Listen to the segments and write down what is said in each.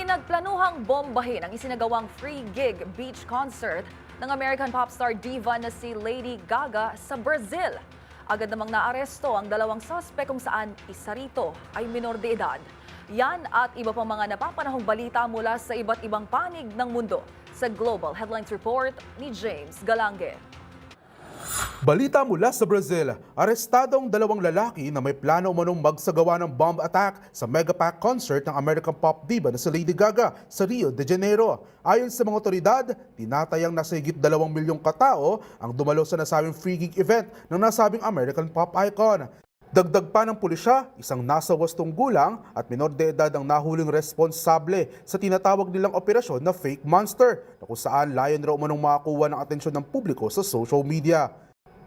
Pinagplanuhang bombahin ang isinagawang free gig beach concert ng American pop star diva na si Lady Gaga sa Brazil. Agad namang naaresto ang dalawang suspect kung saan isa rito ay minor de edad. Yan at iba pang mga napapanahong balita mula sa iba't ibang panig ng mundo sa Global Headlines Report ni James Galange. Balita mula sa Brazil, arestadong dalawang lalaki na may plano umanong magsagawa ng bomb attack sa Megapack concert ng American pop diva na si Lady Gaga sa Rio de Janeiro. Ayon sa mga otoridad, tinatayang nasa higit 2 milyong katao ang dumalo sa nasabing free gig event ng nasabing American pop icon. Dagdag pa ng pulisya, isang nasa 80 gulang at minor de edad ang nahuling responsable sa tinatawag nilang operasyon na Fake Monster na kung saan layon raw umanong makakuha ng atensyon ng publiko sa social media.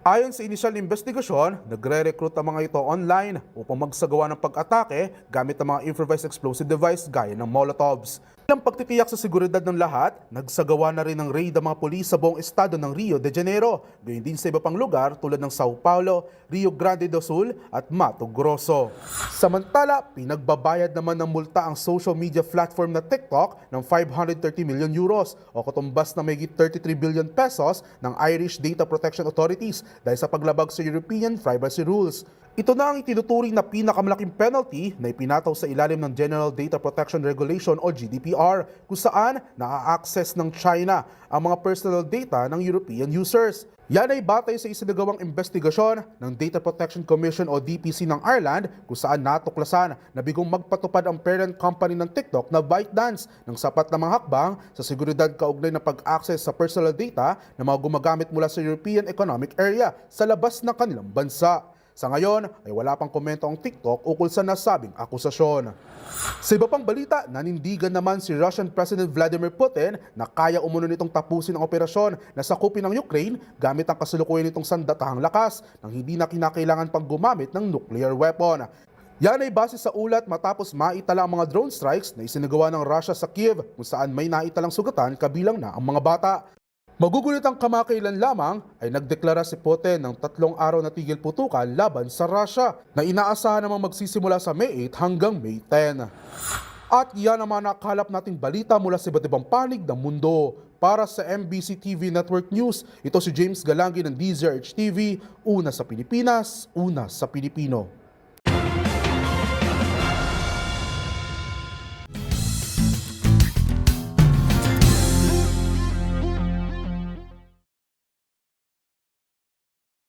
Ayon sa inisyal na investigasyon, nagre-recruit ang mga ito online upang magsagawa ng pag-atake gamit ang mga improvised explosive device gaya ng Molotovs. Bilang pagtitiyak sa seguridad ng lahat, nagsagawa na rin ng raid ang mga pulis sa buong estado ng Rio de Janeiro, gayon din sa iba pang lugar tulad ng Sao Paulo, Rio Grande do Sul at Mato Grosso. Samantala, pinagbabayad naman ng multa ang social media platform na TikTok ng 530 million euros o katumbas na may 33 billion pesos ng Irish Data Protection Authorities dahil sa paglabag sa European privacy rules. Ito na ang itinuturing na pinakamalaking penalty na ipinataw sa ilalim ng General Data Protection Regulation o GDPR kung saan naa-access ng China ang mga personal data ng European users. Yan ay batay sa isinagawang investigasyon ng Data Protection Commission o DPC ng Ireland kung saan natuklasan na bigong magpatupad ang parent company ng TikTok na ByteDance ng sapat na mga hakbang sa seguridad kaugnay ng pag-access sa personal data ng mga gumagamit mula sa European Economic Area sa labas ng kanilang bansa. Sa ngayon ay wala pang komento ang TikTok ukol sa nasabing akusasyon. Sa iba pang balita, nanindigan naman si Russian President Vladimir Putin na kaya umuno nitong tapusin ang operasyon na sakupin ng Ukraine gamit ang kasalukuyan nitong sandatahang lakas nang hindi na kinakailangan pang gumamit ng nuclear weapon. Yan ay base sa ulat matapos maitala ang mga drone strikes na isinagawa ng Russia sa Kiev kung saan may naitalang sugatan kabilang na ang mga bata. Magugulitang kamakailan lamang ay nagdeklara si Putin ng 3 araw na tigil putukan laban sa Russia na inaasahan namang magsisimula sa May 8 hanggang May 10. At yan naman nakalap nating balita mula sa iba't ibang panig ng mundo. Para sa MBC TV Network News, ito si James Galangi ng DZRH TV, una sa Pilipinas, una sa Pilipino.